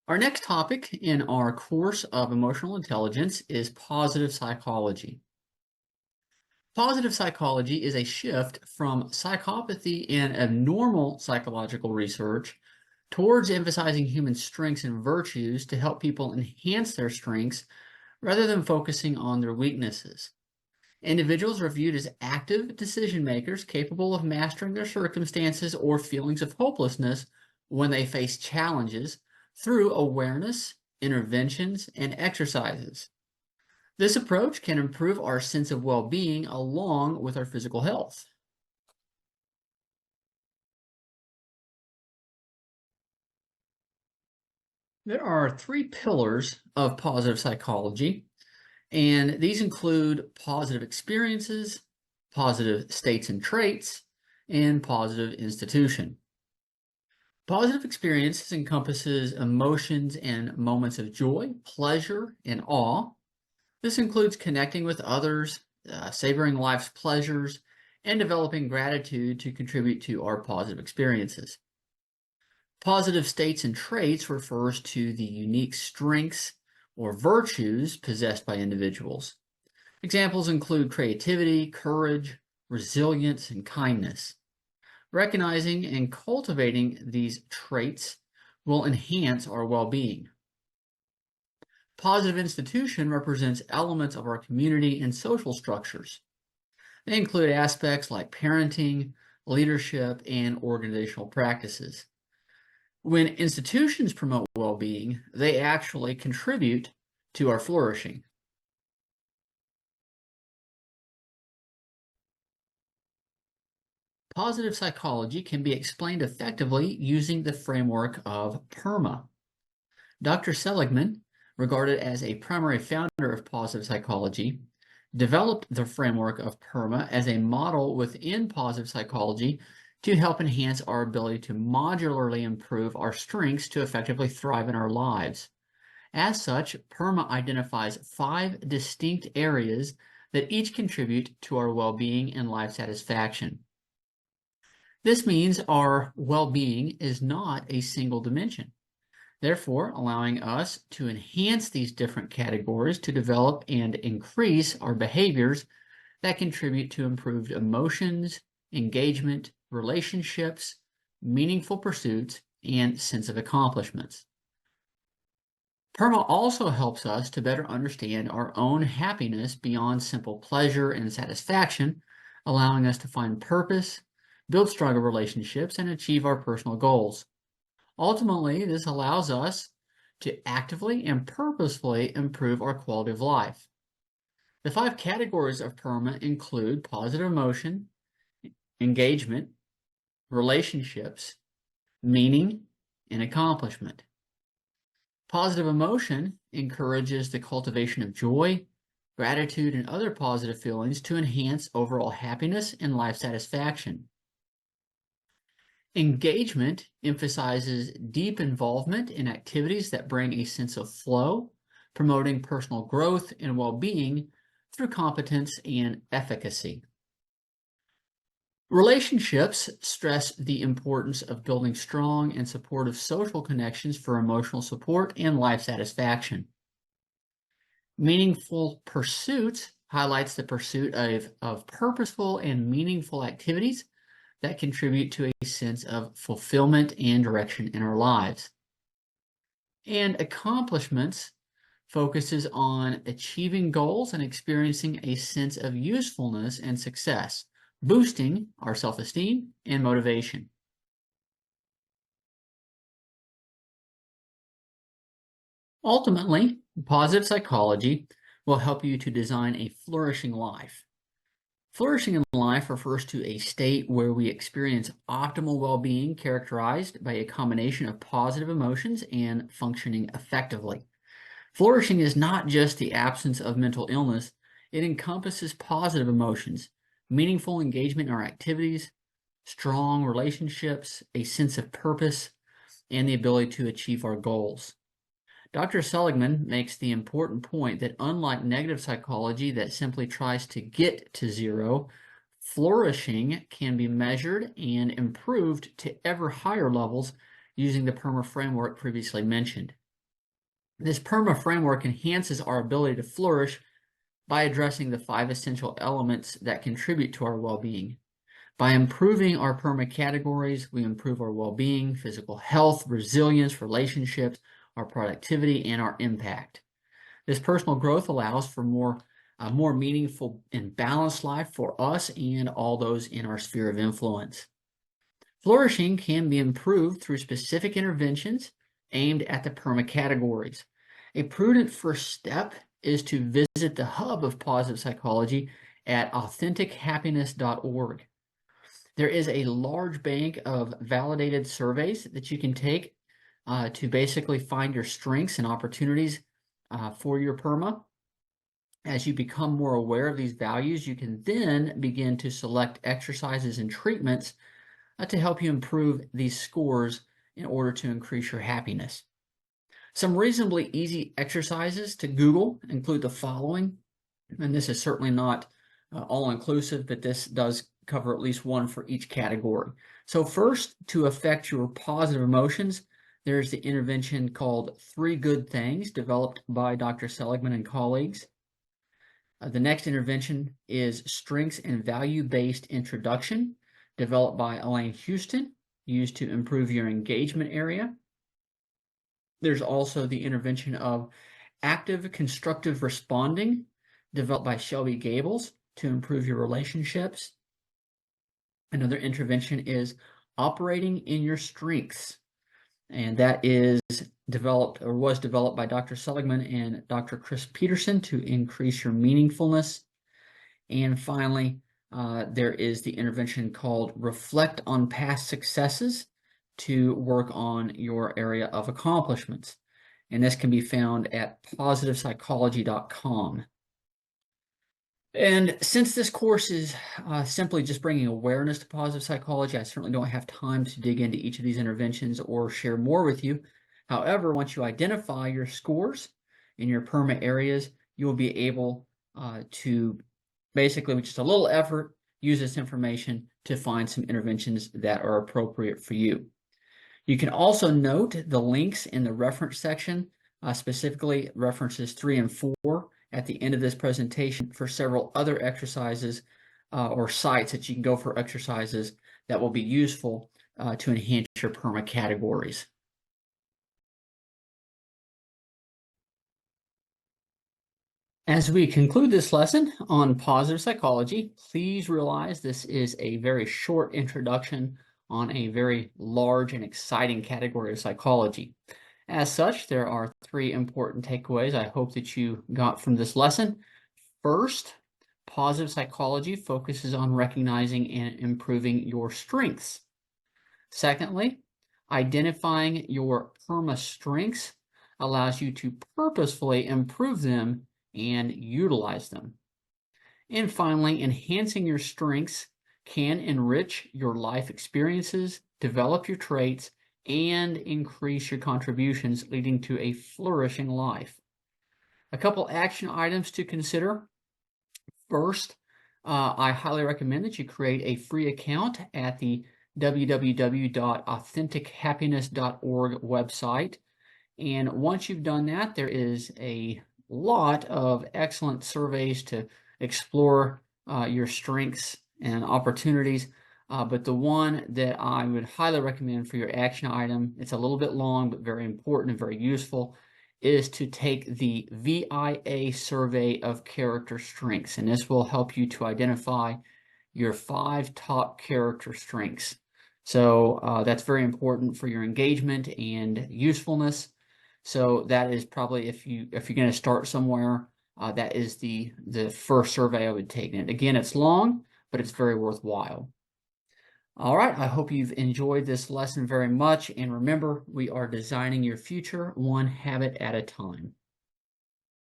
Our next topic in our course of emotional intelligence is positive psychology. Positive psychology is a shift from psychopathy and abnormal psychological research towards emphasizing human strengths and virtues to help people enhance their strengths rather than focusing on their weaknesses. Individuals are viewed as active decision makers capable of mastering their circumstances or feelings of hopelessness when they face challenges through awareness, interventions, and exercises. This approach can improve our sense of well-being along with our physical health. There are three pillars of positive psychology, and these include positive experiences, positive states and traits, and positive institution. Positive experiences encompasses emotions and moments of joy, pleasure, and awe. This includes connecting with others, savoring life's pleasures, and developing gratitude to contribute to our positive experiences. Positive states and traits refers to the unique strengths or virtues possessed by individuals. Examples include creativity, courage, resilience, and kindness. Recognizing and cultivating these traits will enhance our well-being. Positive institution represents elements of our community and social structures. They include aspects like parenting, leadership, and organizational practices. When institutions promote well-being, they actually contribute to our flourishing. Positive psychology can be explained effectively using the framework of PERMA. Dr. Seligman, regarded as a primary founder of positive psychology, developed the framework of PERMA as a model within positive psychology to help enhance our ability to modularly improve our strengths to effectively thrive in our lives. As such, PERMA identifies 5 distinct areas that each contribute to our well-being and life satisfaction. This means our well-being is not a single dimension, therefore allowing us to enhance these different categories to develop and increase our behaviors that contribute to improved emotions, engagement, relationships, meaningful pursuits, and sense of accomplishments. PERMA also helps us to better understand our own happiness beyond simple pleasure and satisfaction, allowing us to find purpose, build stronger relationships, and achieve our personal goals. Ultimately, this allows us to actively and purposefully improve our quality of life. The 5 categories of PERMA include positive emotion, engagement, relationships, meaning, and accomplishment. Positive emotion encourages the cultivation of joy, gratitude, and other positive feelings to enhance overall happiness and life satisfaction. Engagement emphasizes deep involvement in activities that bring a sense of flow, promoting personal growth and well-being through competence and efficacy. Relationships stress the importance of building strong and supportive social connections for emotional support and life satisfaction. Meaningful pursuits highlights the pursuit of purposeful and meaningful activities that contribute to a sense of fulfillment and direction in our lives. And accomplishments focuses on achieving goals and experiencing a sense of usefulness and success, boosting our self-esteem and motivation. Ultimately, positive psychology will help you to design a flourishing life. Flourishing in life refers to a state where we experience optimal well-being characterized by a combination of positive emotions and functioning effectively. Flourishing is not just the absence of mental illness, it encompasses positive emotions, meaningful engagement in our activities, strong relationships, a sense of purpose, and the ability to achieve our goals. Dr. Seligman makes the important point that unlike negative psychology that simply tries to get to zero, flourishing can be measured and improved to ever higher levels using the PERMA framework previously mentioned. This PERMA framework enhances our ability to flourish by addressing the 5 essential elements that contribute to our well-being. By improving our PERMA categories, we improve our well-being, physical health, resilience, relationships, our productivity, and our impact. This personal growth allows for a more meaningful and balanced life for us and all those in our sphere of influence. Flourishing can be improved through specific interventions aimed at the PERMA categories. A prudent first step is to visit the hub of positive psychology at AuthenticHappiness.org. There is a large bank of validated surveys that you can take to basically find your strengths and opportunities for your PERMA. As you become more aware of these values, you can then begin to select exercises and treatments to help you improve these scores in order to increase your happiness. Some reasonably easy exercises to Google include the following, and this is certainly not all-inclusive, but this does cover at least one for each category. So first, to affect your positive emotions, there's the intervention called 3 Good Things, developed by Dr. Seligman and colleagues. The next intervention is Strengths and Value-Based Introduction, developed by Elaine Houston, used to improve your engagement area. There's also the intervention of Active Constructive Responding, developed by Shelby Gables, to improve your relationships. Another intervention is Operating in Your Strengths, and that is was developed by Dr. Seligman and Dr. Chris Peterson to increase your meaningfulness. And finally, there is the intervention called Reflect on Past Successes to work on your area of accomplishments. And this can be found at positivepsychology.com. And since this course is simply just bringing awareness to positive psychology, I certainly don't have time to dig into each of these interventions or share more with you. However, once you identify your scores in your PERMA areas, you will be able to basically, with just a little effort, use this information to find some interventions that are appropriate for you. You can also note the links in the reference section, specifically references 3 and 4 at the end of this presentation for several other exercises or sites that you can go for exercises that will be useful to enhance your PERMA categories. As we conclude this lesson on positive psychology, please realize this is a very short introduction on a very large and exciting category of psychology. As such, there are 3 important takeaways I hope that you got from this lesson. First, positive psychology focuses on recognizing and improving your strengths. Secondly, identifying your PERMA strengths allows you to purposefully improve them and utilize them. And finally, enhancing your strengths can enrich your life experiences, develop your traits, and increase your contributions, leading to a flourishing life. A couple action items to consider. First, I highly recommend that you create a free account at the www.authentichappiness.org website. And once you've done that, there is a lot of excellent surveys to explore your strengths and opportunities. But the one that I would highly recommend for your action item, it's a little bit long, but very important and very useful, is to take the VIA survey of character strengths. And this will help you to identify your 5 top character strengths. So that's very important for your engagement and usefulness. So that is probably, if you're going to start somewhere, that is the first survey I would take. And again, it's long, but it's very worthwhile. All right, I hope you've enjoyed this lesson very much. And remember, we are designing your future one habit at a time.